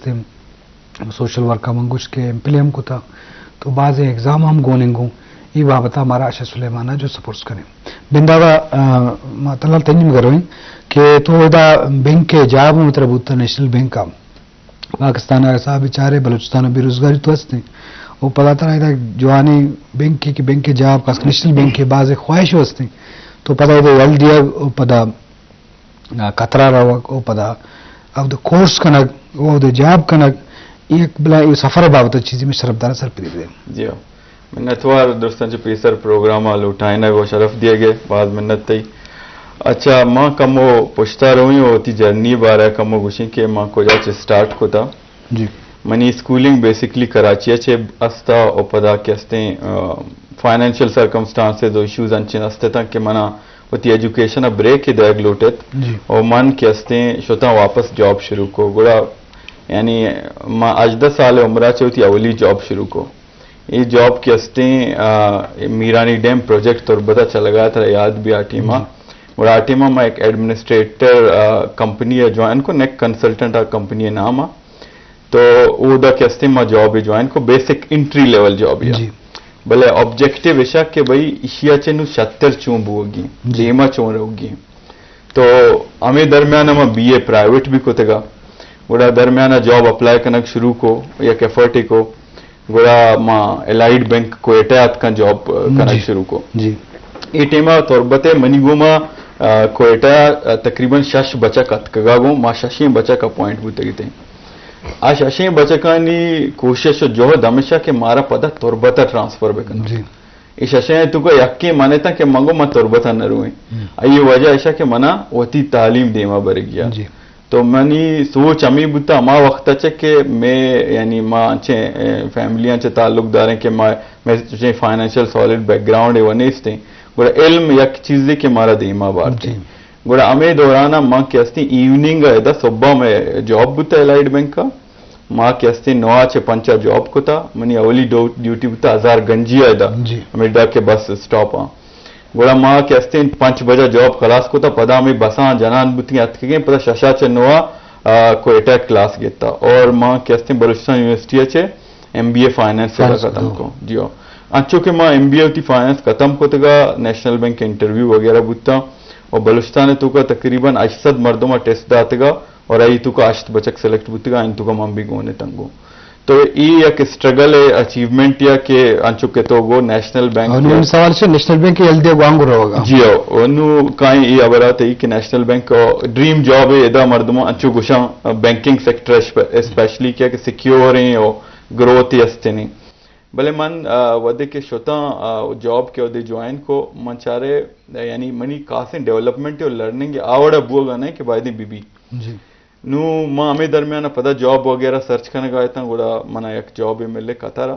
ہستے social work منگوش کے امپلیم کو تھا تو بعض ایگزام ہم گونیں گوں یہ بابتا ہمارا آشا سلیمانہ جو سپورٹس کریں بنداوا مطلب تنجم کرویں کہ تو ادا بینک کے جاب مطلب ہوتا نیشنل بینک کا پاکستان صاحب بیچارے بلوچستان بے روزگاری تو ہستے وہ پتا تھا جوانی بینک کے جاب کا نیشنل بینک کے بعض خواہش ہستے تو پتا ایل دیا پدا قطرہ رہا پدا اب کورس کنک وہ جاب کنک ایک بلا سفر بابت چیزی میں شرفدار سر پری دے جی منت وار دوستان جو پیسر پروگرام آلو اٹھائنا وہ شرف دیے گئے بعض منت تی اچھا ماں کمو پشتا روئی ہوتی جرنی بارہ کمو گوشیں کہ ماں کو جا سٹارٹ کو تھا جی منی اسکولنگ بیسکلی کراچی اچھے استا اور پدا کے استے فائنینشیل سرکمسٹانسز اور ایشوز انچین استے تھا کہ منا ہوتی ایجوکیشن اب بریک دیگ لوٹت اور من کے استے شوتا واپس جاب شروع کو گوڑا یعنی ماں 10 سال عمرہ چے ہوتی اولی جاب شروع کو یہ جاب کے استے میرانی ڈیم پروجیکٹ تو بتا چلا گیا تھا یاد بھی آٹی ماں اور آٹی ماں ایک ایڈمنسٹریٹر کمپنی ہے جوائن کو نیک کنسلٹنٹ کمپنی نام تو وہ دا کہتے ماں جاب ہے جوائن کو بیسک انٹری لیول جاب ہے بلے آبجیکٹیو ایشا کہ بھائی اشیا چنو 76 چون ہوگی جیما چون رہوگی تو ہمیں درمیان ماں بی اے پرائیویٹ بھی کو تگا گوڑا درمیانہ جاب اپلائی کنک شروع کو یا کیفرٹی کو گوڑا ماں الائیڈ بینک کوئٹہ کا جاب کنک شروع کو یہ ٹیمہ طوربت منی گو ماں کوئٹہ تقریباً 6 بچہ کتکگا گو ماں 6 بچہ کا پوائنٹ بھی تگیتے ہیں آج 6 بچہ کا نی کوشش جو ہمیشہ کہ مارا پدا طوربتہ ٹرانسفر بکنا یہ 6 تو کو یکی مانے تھا کہ منگو ماں طوربتہ نہ روئیں یہ وجہ ایشا کہ منا وتی تعلیم دیما بر گیا تو منی سوچ امی بتا ما وقت اچھے کہ میں یعنی ماں اچھے فیملیاں اچھے تعلق دار ہیں کہ میں فائنینشیل سالڈ بیک گراؤنڈ ہے وہ نہیں استے گوڑا علم یک چیز دے کہ مارا دیما بار تھے گوڑا ہمیں دورانا ماں کہستی ایوننگ ہے صبح میں جاب بتا الائیڈ بینک کا ماں کہستی 9 سے 5 جاب کو تھا منی اولی ڈیوٹی بتا 1000 گنجی ہے دا ہمیں ڈا کے بس سٹاپ ہاں گوڑا ماں کہستے 5 بجہ جاب خلاص کو تھا پدا ہمیں بساں جنان بتی ہتھ کے گئے پدا 6 سے 9 کوئٹہ کلاس گیتا اور ماں کہستے بلوچستان یونیورسٹی اچھے MBA فائنینس سے ختم کو جیو انچو کہ ماں MBA ہوتی فائنینس ختم کو تگا نیشنل بینک انٹرویو وغیرہ بتا اور بلوچستان تو کا تقریباً 80 مردوں میں ٹیسٹ داتگا اور ای تو کا 8 بچک سلیکٹ بتگا ان تو کا ماں بھی گونے تنگو تو یہ ایک اسٹرگل ہے اچیومنٹ یا کہ انچو کے تو وہ نیشنل بینک انہوں سوال سے نیشنل بینک کی الدے وانگو رہو گا جی ہو انہوں کائیں یہ عبرات ہے کہ نیشنل بینک کا ڈریم جاب ہے ادا مردموں انچو گوشاں بینکنگ سیکٹر اسپیشلی کیا کہ سیکیور ہیں اور گروتھ ہی استے نہیں بلے من ودے کے شوتاں جاب کے ودے جوائن کو من چارے یعنی منی کاسیں ڈیولپمنٹ اور لرننگ آوڑا بو گا نہیں کہ بائدیں بی بی نو ماں ہمیں درمیان پتہ جاب وغیرہ سرچ کرنے گئے تھا گوڑا منا ایک جاب ملے قطر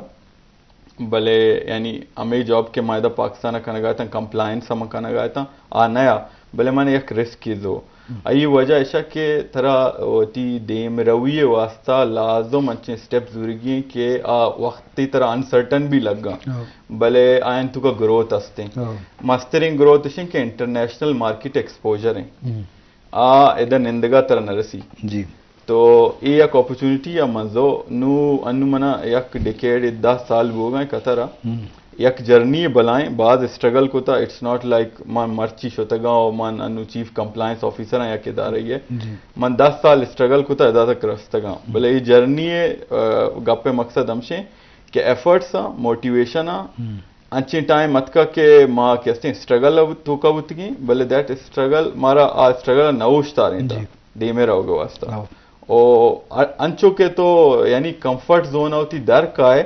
بلے یعنی ہمیں جاب کے معاہدہ پاکستان کرنے گئے تھا کمپلائنس ہم کرنے گئے تھا نیا بلے میں نے ایک رسک کی دو ای وجہ ایسا کہ ترا ہوتی دیم رویے واسطہ لازم اچھے سٹیپ ضروری ہیں کہ وقتی طرح انسرٹن بھی لگا بلے آئین تو کا گروتھ استے مسترنگ گروتھ ہیں کہ انٹرنیشنل مارکیٹ ایکسپوجر ہیں ادھر نندگا طرح نہ رسی جی تو یہ ایک اپرچونٹی یا منزو نو انو منا یک ڈیکیڈ 10 سال ہو گئے قطرہ یک جرنی بلائیں بعض اسٹرگل کو تھا اٹس ناٹ لائک من مرچی شتگا اور من انو چیف کمپلائنس آفیسر ہیں یا کہ دارہی ہے من 10 سال اسٹرگل کو تھا ادا تک رستگا بلے یہ جرنی گپ مقصد ہمشیں کہ ایفرٹس موٹیویشن انچی ٹائم اتکا کہ ماں کہتے ہیں اسٹرگل تو کا بتگی بلے دیٹ اسٹرگل مارا اسٹرگل نوش تاریں تھا دے میرا ہوگا واسطہ اور انچو کے تو یعنی کمفرٹ زون ہوتی در کا ہے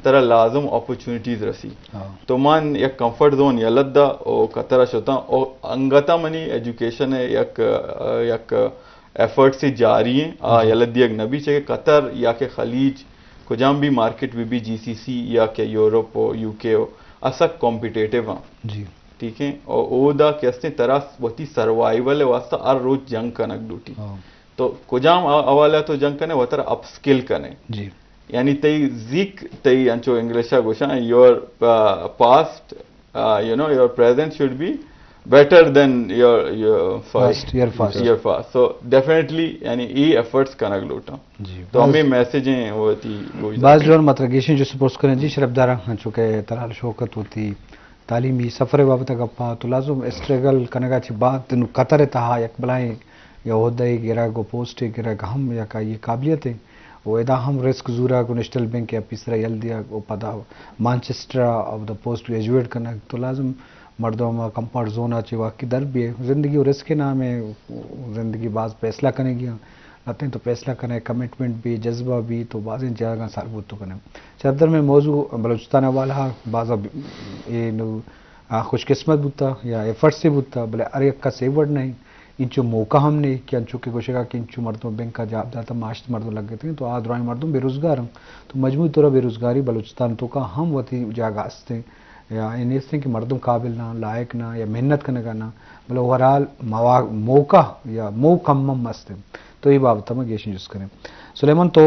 طرح لازم اپرچونٹیز رسی تو من یک کمفرٹ زون یلد دا او قطرہ شتا اور انگتا منی ایجوکیشن ہے یک ایفرٹ سے جاری ہیں یلد یک نبی چاہے قطر یا کہ خلیج کجام بھی مارکیٹ بھی GCC یا کہ یورپ ہو UK ہو اسک کمپیٹیٹیو ہاں جی ٹھیک ہے اور او دا کہتے ہیں طرح وہتی سروائیول واسطہ ہر روز جنگ کنک ڈوٹی تو کجام حوالہ تو جنگ کنے وہ طرح اپ سکل کنے جی یعنی تی زیک تی انچو انگلشہ گوشاں your past you know your present should be better than your First, year first. year first. So definitely yani e efforts kana glota. جی تو ہمیں میسیجیں وہ تھی بعض جو مطرگیشن جو سپورٹس کریں جی شرفدارہ چونکہ تلال شوکت ہوتی تعلیمی سفر وابطہ گپا تو لازم اسٹرگل کنگا چی بات نو قطر تہا یک بلائیں یا عہدہ گرا گو پوسٹ گرا ہم یا کا یہ قابلیت ہے وہ ادا ہم رسک زورا کو نیشنل بینک یا پیسرا یل دیا وہ پدا Manchester of the post graduate کرنا تو لازم مردوں میں کمفرٹ زون آچے واقعی در بھی ہے زندگی وہ رسک نام ہے زندگی بعض فیصلہ کرنے گیا آتے ہیں تو فیصلہ کریں کمٹمنٹ بھی جذبہ بھی تو بعض جگہ ساربوت تو کریں چردر میں موضوع بلوچستان والا بعض خوش قسمت بوتا یا ایفرٹ سے بوتا بلے ارے کا سیورڈ نہیں انچو موقع ہم نے کہ انچو کے گوشے گا کہ انچو مردوں بینک کا جاب جاتا معاشت مردوں لگ گئے تھے تو آج دوران مردوں بے روزگار ہوں تو مجموعی طور بے روزگاری بلوچستان تو کا ہم وتی جگہ ہستے یا انہیں کہ مردوں قابل نہ لائق نہ یا محنت کرنے کا نہ بلے اوورال موقع یا موقم ہستے تو یہ بابت ہم گیشن یوز کریں سلیمان تو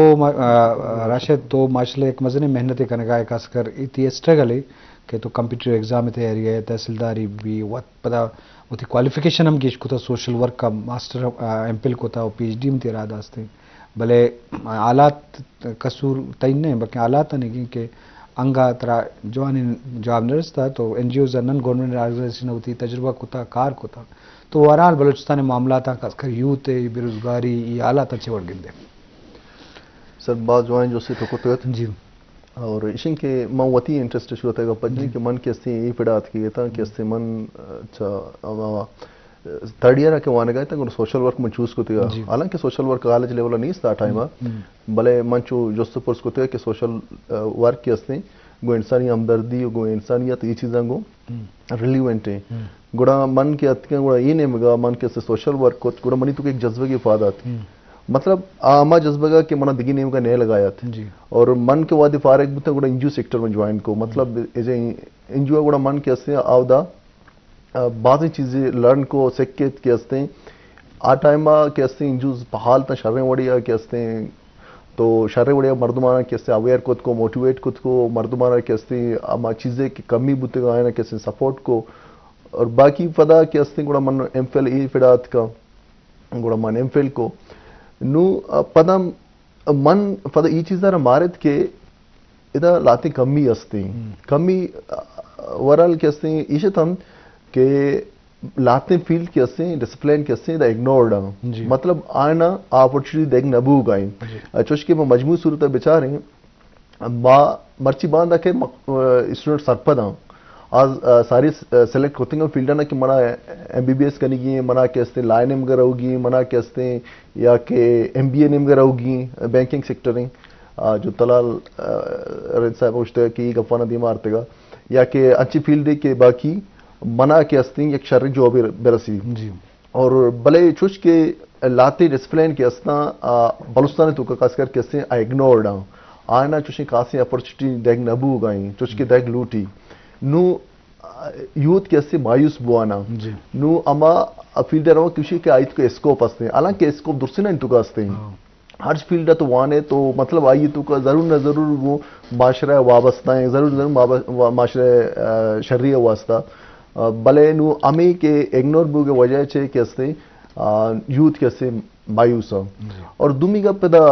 راشد تو ماشاءاللہ ایک مزنے محنت کرنے کا ایک کر اتنی اسٹرگل ہے کہ تو کمپیٹیٹیو ایگزام میں تیاری ہے تحصیلداری بھی پتا وہ تھی کوالیفیکیشن ہم گیش کو تھا سوشل ورک کا ماسٹر ایم پل کو تھا اور پی ایچ ڈی میں تیرا داستے بھلے آلات قصور تعین نہیں بلکہ آلات نہیں کہ انگا ترا جوان جواب نرس تھا تو این جی اوز نن گورنمنٹ آرگنائزیشن ہوتی تجربہ کو تھا کار کو تھا تو اوورال بلوچستان معاملات خاص کر یوتھ بے روزگاری یہ آلات اچھے بڑھ گندے سر بعض جوان جو سے تو جی اور اشن کے من وتی انٹرسٹ شروع ہوتا ہے پجنی کہ من کے استے یہ پڑات کی تھا کہ استے من تھرڈ ایئر کے وانے گئے تھا سوشل ورک من چوز کو تھا حالانکہ سوشل ورک کالج لیول نہیں تھا ٹائم بھلے من چو جو سپورٹس کو تھا کہ سوشل ورک کے استے گو انسانی ہمدردی گو انسانیت یہ چیزاں گو ریلیونٹ ہیں گوڑا من کے اتکے گوڑا یہ نہیں مگا من کے سوشل ورک کو گوڑا منی تو ایک جذبہ کی افادات مطلب آما جذبہ کا کہ منا دگی نیم کا نئے لگایا تھا اور من کے وادی فارغ بتا گوڑا انجیو سیکٹر میں جوائن کو مطلب انجیو گوڑا من کے استے آودا بعضی چیزیں لرن کو سیکیت کے استے آ ٹائمہ کے استے انجیوز پہال تا شریں وڑیا کے استے تو شریں وڑیا مردمانہ کے استے اویئر کت کو موٹیویٹ کت کو مردمانہ کے استے آما چیزیں کی کمی بوتے گا آئینا کے استے سپورٹ کو اور باقی فدا کے استے گوڑا من ایم فیل ای فیڈات کا گوڑا من ایم فیل کو نو پدا من فدا یہ چیز دارا مارد کے ادا لاتے کمی استے کمی ورال کے استے ایشت ہم کہ لاتے فیلڈ کے استے ڈسپلین کے استے دا اگنورڈ ہیں مطلب آئینا اپورچونٹی دیکھ نبو گائیں چوش کے مجموع صورت بچار ہیں مرچی باندھا کہ اسٹوڈنٹ سرپد ہیں آج ساری سلیکٹ ہوتے ہیں فیلڈ نا کہ منا ایم بی بی ایس کرنے گی منا کے استے لائن نیم گر ہوگی منا کے استے یا کہ ایم بی اے نیم گر ہوگی بینکنگ سیکٹر ہیں جو تلال رنج صاحب پوچھتے ہیں کہ گفانہ دی مارتے گا یا کہ اچھی فیلڈ ہے کہ باقی منا کے استے ایک شرع جو برسی اور بلے چوش کے لاتے ڈسپلین کے اسنا بلوستان تو کا خاص کر کے استے اگنورڈ ہیں آئینا چوشی کاسی اپورچونٹی دیکھ نبو گائیں چوش کے دیکھ لوٹی نو یوتھ کے اسے مایوس بوانا نو اما فیلڈر ہوا کسی کے آئیت کو اسکوپ استے ہیں حالانکہ اسکوپ درسے نا انتو کا استے ہیں ہر فیلڈ تو وانے تو مطلب آئیے تو کا ضرور نہ ضرور وہ معاشرہ وابستہ ہیں ضرور معاشرہ شرعی واسطہ بلے نو امی کے اگنور بو کے وجہ چھے کہ استے یوتھ کے اسے مایوس ہیں اور دومی کا پیدا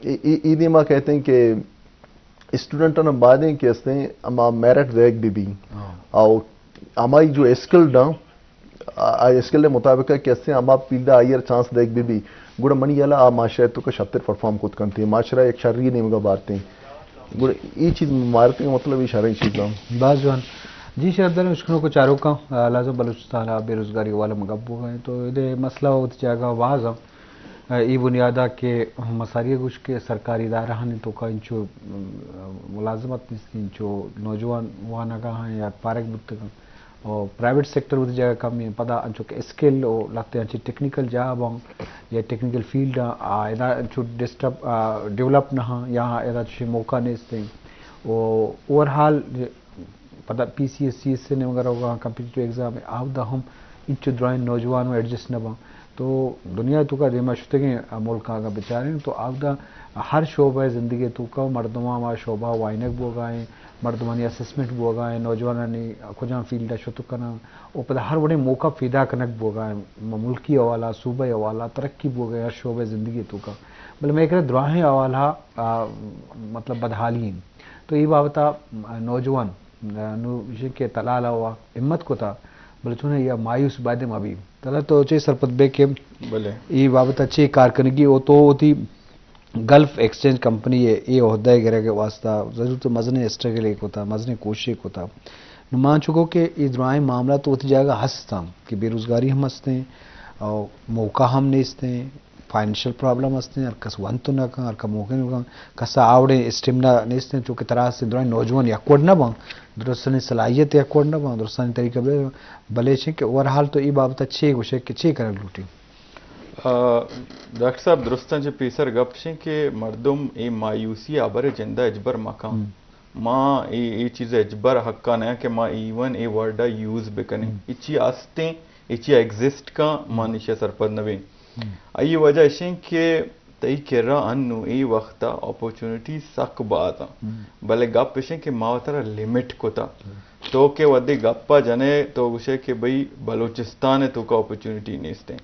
ایدی ماں کہتے ہیں کہ اسٹوڈنٹوں نے بعدیں کہ استے اما میرٹ دیکھ بھی اور ہماری جو اسکلڈ ہیں اسکل مطابق کہ استے اما پیلڈا آئیر چانس دیکھ بھی گوڑا منی یلا معاشرہ تو کا شبتر پرفارم خود کرتے ہیں معاشرہ ایک شرعی نہیں مگا بارتے ہیں گوڑا یہ چیز مارتے ہیں مطلب یہ شرعی چیز ہیں بعض جوان جی شہردار اشکنوں کو چاروں کا لازم بلوچستان بے روزگاری والا مگبو گئے تو یہ مسئلہ ہوتی جائے گا واضح ای بنیادہ کہ مساریہ گوش کے سرکاری ادارہ ہیں تو کا انچو ملازمت نہیں انچو نوجوان وانا کا ہیں یا پارک بودتے ہیں اور پرائیویٹ سیکٹر ہوتی جگہ کم ہے پدا انچو کہ اسکل لگتے ہیں انچو ٹیکنیکل جاب ہوں یا ٹیکنیکل فیلڈ ہیں انچو ڈیولپ نہ ہاں یہاں ایدا چوشی موقع نہیں استے ہیں اوورحال پتا پی سی ایس سی ایس سے نہیں وغیرہ ہوگا کمپیٹیٹیو ایگزام ہے آؤ دا ہم انچو درائن نوجوان میں ایڈجسٹ نہ بہاں تو دنیا تو کا دیما شتگیں ملک آگا بیچاریں تو آگا ہر شعبہ زندگی تو کا مردمہ ما شعبہ وائنک بوگائیں مردمانی اسسمنٹ بوگائیں نوجوانانی کجاں فیلڈ شتو کنا او پتہ ہر بڑے موقع پیدا کنک بوگائیں ملکی حوالہ صوبہ حوالہ ترقی بوگائیں ہر شعبہ زندگی تو کا بلے میں کہ دراہیں حوالہ مطلب بدحالی تو یہ بابتا نوجوان نو کہ تلال ہوا ہمت کو تھا بلے چونے یا مایوس بادم ابھی تلا تو چے سرپت بے کے بلے یہ بابت اچھی کارکنگی وہ تو ہوتی گلف ایکسچینج کمپنی ہے یہ عہدہ گرے کے واسطہ ضرور تو مزن اسٹرگل ایک ہوتا مزن کوشش ہوتا مان چکو کہ اس درائیں معاملہ تو ہوتی جائے گا ہنستا کہ بے روزگاری ہم ہنستے ہیں اور موقع ہم نیستے ہیں فائنینشیل پرابلم ہنستے ہیں اور کس ون تو نہ کہاں اور کا موقع نہیں کہاں کسا آوڑے اسٹیمنا نیستے ہیں چونکہ طرح سے درائیں نوجوان یکوڑ نہ بان درستانی صلاحیت یکوڑ نہ بان درستانی طریقہ بلے چھیں کہ اوورحال تو یہ بابت اچھے گوشے کہ چھے کرک لوٹی ڈاکٹر صاحب درستان چے پیسر گپ چھیں کہ مردم ای مایوسی آبر جندہ اجبر مکان ماں ای چیز اجبر حقا نہیں کہ ماں ایون ای ورڈا یوز بکنے اچھی آستیں اچھی ایگزسٹ کا ماں نیشہ سرپد نویں آئی وجہ اشیں کہ تئی کرا انو ای وقتا اپورچونٹی سک بات بلے گپ اشیں کہ ماں ترہ لیمٹ کو تا تو کہ ودی گپا جنے تو گوشے کہ بھئی بلوچستان تو کا اپورچونٹی نیستیں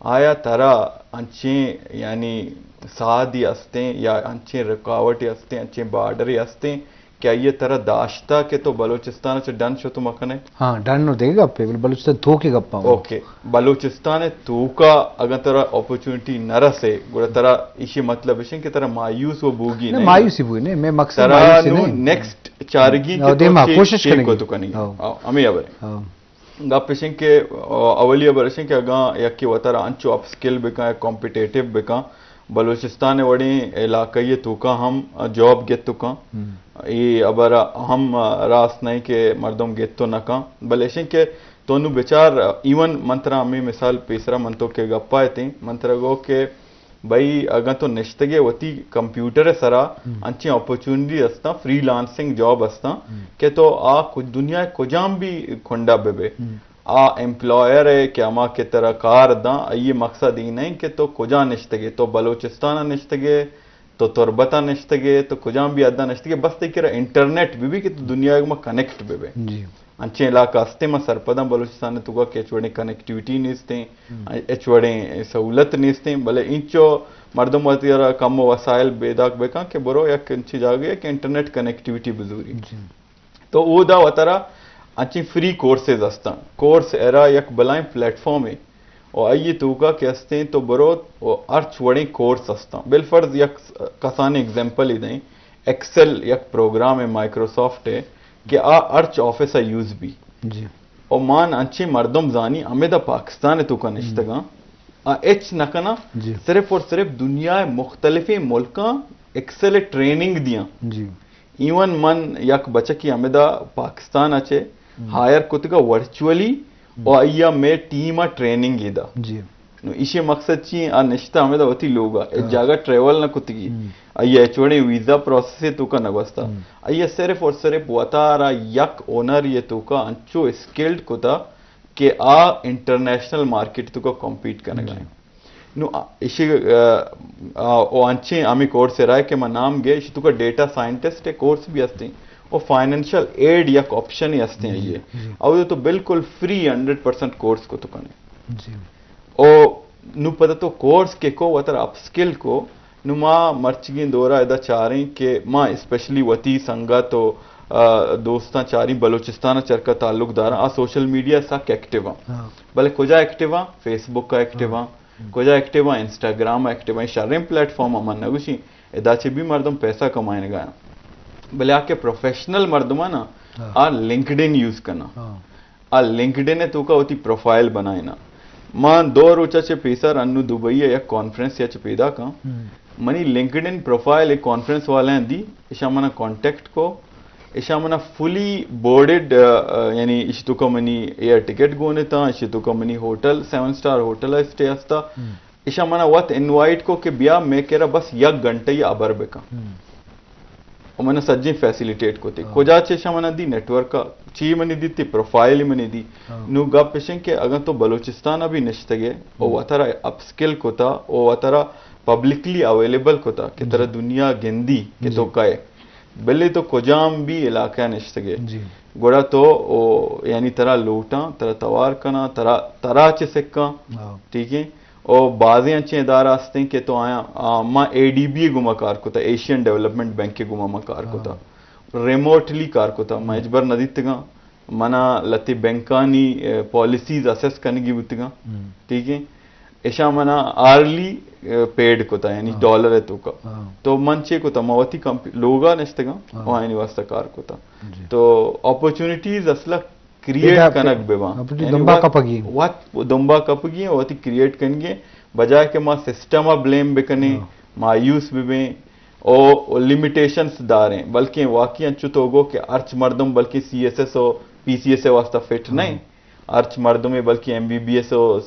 آیا ترہ انچیں یعنی سادی ہستیں یا انچیں رکاوٹی ہستیں انچیں بارڈری ہستیں کیا یہ طرح داشتا کہ تو بلوچستان سے ڈن شو تو مکنے ہاں ڈن نو دے گا پہ بلوچستان تو کے گپا اوکے بلوچستان تو کا اگر طرح اپورچونٹی نہ رسے گوڑا طرح اسی مطلب اشیں کہ طرح مایوس و بوگی نہیں مایوسی بوگی نہیں میں مقصد مایوسی نہیں نیکسٹ چارگی کوشش کریں گے تو کنی ہمیں ابر گپ اشیں کہ اولی ابر اشیں کہ اگاں یکی و طرح انچو اپ سکل بکا کمپیٹیٹیو بکا بلوچستان وڑی علاقائی تو کا ہم جاب گیت تو کا یہ ابر ہم راست نہیں کہ مردم گیت تو نہ کا بلے اشیں کہ تو انو بیچار ایون منترہ ہمیں مثال پیسرا منتو کے گپائے تھیں منترہ گو کہ بھائی اگر تو نشتگے ہوتی کمپیوٹر سرا انچیں اپورچونٹی ہستا فری لانسنگ جاب ہستا کہ تو دنیا کجام بھی کھنڈا بے امپلائر ہے کہ اما کے طرح کار دا یہ مقصد ہی نہیں کہ تو کجا نشتگے تو بلوچستان نشتگے تو تربتا نشتگے تو کجام بھی ادا نشتگے بس تے کہ انٹرنیٹ بھی کہ تو دنیا میں کنیکٹ بے انچے علاقہ ہستے میں سرپدہ بلوچستان تو کا کہ اچوڑے کنیکٹیوٹی نیستیں اچوڑے سہولت نیستیں بلے انچو مردم وطیرہ کم وسائل بیداک بکا کہ برو یا کنچی جاگے کہ انٹرنیٹ کنیکٹیوٹی بزوری تو او دا وطرہ انچی فری کورسز ہستاں کورس ایرا یک بلائیں پلیٹ فارم ہے اور آئیے تو کا کہ ہستے تو برو ارچ وڑیں کورس ہستاں بالفرض یک کسانے اگزامپل ہی دیں ایکسل یک پروگرام ہے مائکروسافٹ ہے کہ ارچ آفس یوز بھی اور مان انچے مردم زانی امیدہ پاکستان تو کا نشتگاں ایچ نکنا صرف اور صرف دنیا مختلف ملکاں ایکسل ٹریننگ دیاں ایون من یک بچہ کی امیدہ پاکستان اچھے ہائر کتگا ورچولی اور آئیا میں ٹیم ٹریننگ ہی دا اسی مقصد چی نشتہ امیدہ ہوتی لوگا ایک جاگہ ٹریول نہ کتگی آئیا چوڑے ویزا پروسیس تو کا نگوستا آئیا صرف اور صرف وطارا یک اونر یہ تو کا انچو اسکلڈ کتا کہ انٹرنیشنل مارکیٹ تو کا کمپیٹ کرنے گئے نو اسی انچے ہمیں کورس رائے کہ میں نام گئے اسی تو کا ڈیٹا سائنٹسٹ کورس بھی ہستے ہیں اور فائنینشل ایڈ یک آپشن ہی ہستے ہیں یہ اور یہ تو بالکل فری 100% کورس کو تو کنے اور نو پتہ تو کورس کے کو وطر اپ سکل کو نو ماں مرچگین دورہ ادا چاہ رہی کہ ماں اسپیشلی وطی سنگا تو دوستاں چاہ رہی بلوچستان چرکا تعلق دارا سوشل میڈیا ساک ایکٹیو ہاں بلے کجا ایکٹیو ہاں فیس بک کا ایکٹیو ہاں کجا ایکٹیو ہاں انسٹاگرام ایکٹیو ہاں شرم پلیٹ فارم ہم نگوشی ادا چے بھی مردم پیسہ کمائنے گیا بلے آکے پروفیشنل مردمہ نا لنکڈن یوز کرنا لنکڈن تو کا ہوتی پروفائل بنائینا ماں دو روچا چے پیسر انو دبئی یا کانفرنس یا چے پیدا کا منی لنکڈن پروفائل ایک کانفرنس والے ہیں دی اشا منا کانٹیکٹ کو اشا منا فلی بورڈڈ یعنی اش تو کا منی ایئر ٹکٹ گونے تا اش تو کا منی ہوٹل 7 سٹار ہوٹل اسٹے ہستا اشا منا وقت انوائٹ کو کہ بیا میں کہہ رہا بس یک گھنٹے یا ابر بکا ومن سجين فاسيليتيت كوتي كوجا چشا من دی نیٹ ورک کا چی منی دی تی پروفائل منی دی نو گا پشن کے اگر تو بلوچستان ابھی نشتگے او وترا اپ سکل کوتا او وترا پبلکلی اویلیبل کوتا کہ ترا دنیا گندی کہ تو کائے بلے تو کجام بھی علاقہ نشتگے گوڑا تو یعنی ترا لوٹاں ترا توار کنا ترا چ سکا ٹھیک ہے اور بعضیں اچھے ادارہ ہستے ہیں کہ تو آیا ماں اے ڈی بی گما کار کو تھا ایشین ڈیولپمنٹ بینک کے گما کار کو تھا ریموٹلی کار کو تھا میں اجبر ندیت گا منا لتی بینکانی پالیسیز اسیس کرنے کی بت گا ٹھیک ہے ایشا منا آرلی پیڈ کو تھا یعنی ڈالر ہے تو کا تو منچے کو تھا موتی لوگا نشتے گا وہاں واسطہ کار کو تھا تو اپرچونٹیز اصلا کریٹ کنک بیوا دمبا کپگی ہوتی کریٹ کنگے بجائے کہ ماں سسٹم بلیم بکنے مایوس بھی او لمیٹیشنز داریں بلکہ واقعی انچو تو گو کہ ارچ مردم بلکہ سی ایس ایس ہو پی سی ایس اے واسطہ فٹ نہیں ارچ مردم میں بلکہ ایم بی بی ایس ہو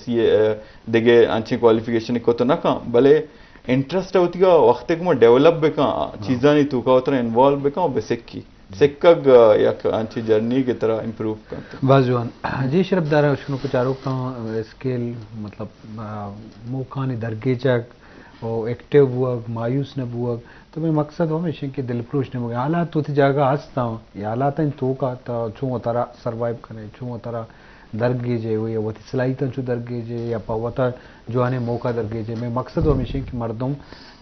دیگے انچے کوالیفیکیشن کو تو نہ کہاں بلے انٹرسٹ ہوتی گا وقت کو ڈیولپ بکاں چیزاں نہیں تو کا اتنا انوالو بکاں بسکی سکگ یا انچی جرنی کی طرح امپروو کرتے بازوان جی شرف دارا شنو پچارو کا اسکیل مطلب موکانی درگے چک اور ایکٹیو ہوا مایوس نہ ہوا تو میں مقصد ہمیشہ کہ دل پروش نے مگا حالات تو تھی جگہ ہستا ہوں یہ حالات ہیں تو کا چھو ترا سروائیو کرے چھو ترا درگے جے ہوئی وہ صلاحیتاں چو درگے جے یا پاوتا جو آنے موقع درگے جے میں مقصد ہمیشہ کہ مردم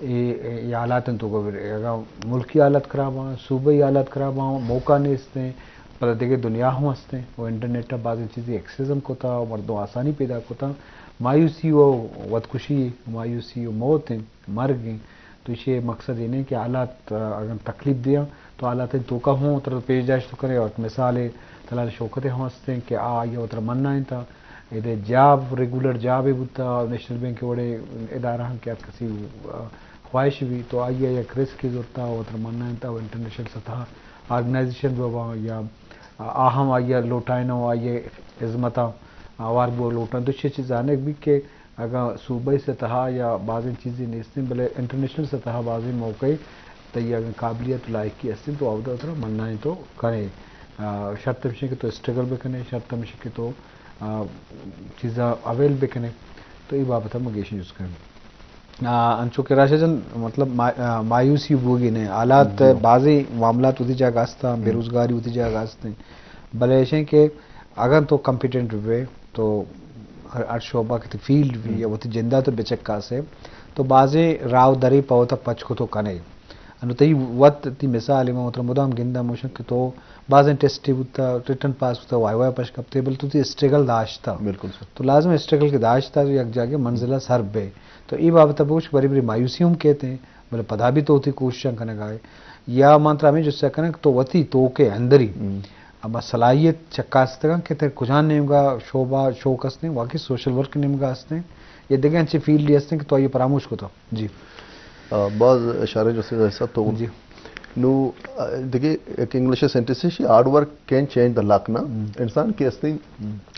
یہ حالات ہیں تو کو ملکی حالت خراب ہوں صوبائی حالت خراب ہوں موقع نہیں ہستے پر دیکھے دنیا ہوں ہستے وہ انٹرنیٹ بعض چیزیں ایکسیزم کو تھا مردوں آسانی پیدا کو تھا مایوسی ہو ودکشی مایوسی ہو موت ہیں مر گئیں تو یہ مقصد یہ نہیں کہ حالات اگر تکلیف دیا تو حالات تو کا ہوں تو پیش داشت تو کرے اور مثال تلال شوکتیں ہوں ہستے ہیں کہ یہ اتر مننا تھا یہ جاب ریگولر جاب بتا نیشنل بینک کے بڑے ادارہ کیا کسی خواہش بھی تو آئیے ایک رسک کی ضرورت تھا اتر مننا تھا وہ انٹرنیشنل سطح آرگنائزیشن بابا یا آہم آئیے لوٹائیں نہ آئیے عظمتہ آوار بو لوٹاں تو یہ چیز آنے بھی کہ اگر صوبائی سطح یا بعض چیزیں نہیں بلے انٹرنیشنل سطح بعض موقع تو یہ اگر قابلیت لائقی ہستی تو عہدہ اتنا مننا ہے تو کریں شرط مشے کہ تو اسٹرگل بھی کریں شرط مشے کہ تو چیزاں اویل بھی کریں تو یہ بابت ہم گیشن یوز کریں انچو کہ راشد جن مطلب مایوسی ہوگی نہیں حالات بعضی معاملات ہوتی جا گاستا بے روزگاری ہوتی جا گاستے بلے ایسے کہ اگر تو کمپیٹنٹ ہوئے تو ہر شعبہ کی فیلڈ بھی یا وہ جندہ تو بچکا سے تو بعضی راو دری پاوتا پچ کو تو کنے انو تی وقت تی مثال میں اتر مدام گندہ موشن کہ تو بعض ٹیسٹی ہوتا ریٹن پاس ہوتا وائی پش کپتے بل تو تی اسٹرگل داشتا بالکل تو لازم اسٹرگل کے داشتا تو یک جاگے منزلہ سر بے تو ای بابتا بوش بری بری مایوسی ہم کہتے ہیں بلے پدا بھی تو ہوتی کوششاں کنے گائے یا مانترا میں جس سے کنے تو وتی تو کے اندری اب صلاحیت چکاستگاں کہ تر کجان نیم گا شعبہ شوق ہستے ہیں واقعی سوشل ورک نیم گا ہستے ہیں یہ دیکھیں اچھی فیلڈ ہستے ہیں کہ تو یہ پراموش کو تھا جی بعض اشارے جو سے ایسا تو جی نو دیکھیں ایک انگلش سینٹنس ہے hard work can change the look نا انسان کے ہستے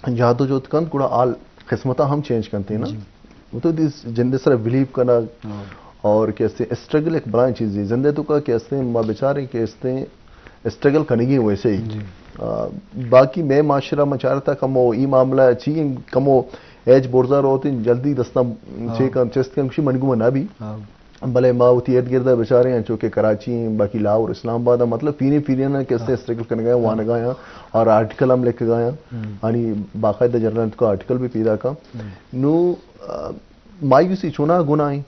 جہاں تو جو کن کڑا آل قسمتہ ہم چینج کرتے ہیں نا وہ تو جندے سر بلیو کرنا اور کہتے ہیں اسٹرگل ایک بڑا چیز ہے زندے تو کا کہتے ہیں ماں بیچارے کہتے ہیں اسٹرگل کرنے گی ویسے ہی باقی میں معاشرہ میں چاہ رہا تھا کمو ای معاملہ چی کمو ایج بورزار ہوتی جلدی دستا چھ کم چست کم کشی منگو نہ بھی بھلے ماں ہوتی ارد گردہ بیچارے ہیں چونکہ کراچی باقی لاہور اسلام آباد مطلب پینے پینے نا کیسے اسٹرگل کرنے گئے وہاں گایا اور آرٹیکل ہم لے کے گایا یعنی باقاعدہ جرنل کا آرٹیکل بھی پیدا کا نو مایوسی چونا گناہیں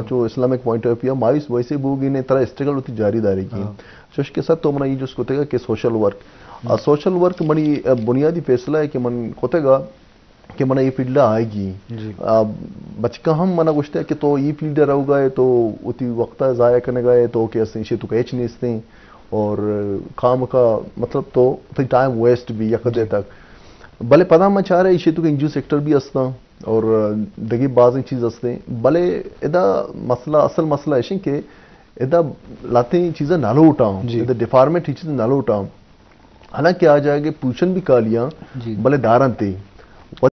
جو اسلامک پوائنٹ آف ویو مایوس ویسے بوگی نے طرح اسٹرگل ہوتی جاری داری کی چوش کے ساتھ تو منہ یہ جو سکتے گا کہ سوشل ورک منی بنیادی فیصلہ ہے کہ من کوتے گا کہ منہ یہ فیلڈ آئے گی بچکا ہم منہ گوشتے ہیں کہ تو یہ فیلڈ رہو گئے تو اتی وقتہ ضائع کرنے گئے تو کیسے شے تو کیچ نہیں ستے اور کام کا مطلب تو ٹائم ویسٹ بھی یک دے تک بھلے پتہ میں چاہ رہے شے تو کہ انجو سیکٹر بھی ہستا اور دگی بعض چیز ہستے بھلے ادا مسئلہ اصل مسئلہ ہے کہ ادا لاتے چیزیں نالو اٹھاؤں ادا ڈیفارمیٹ چیزیں نالو اٹھاؤں حالانکہ آ جائے گے پوچھن بھی کالیاں بھلے دارن تے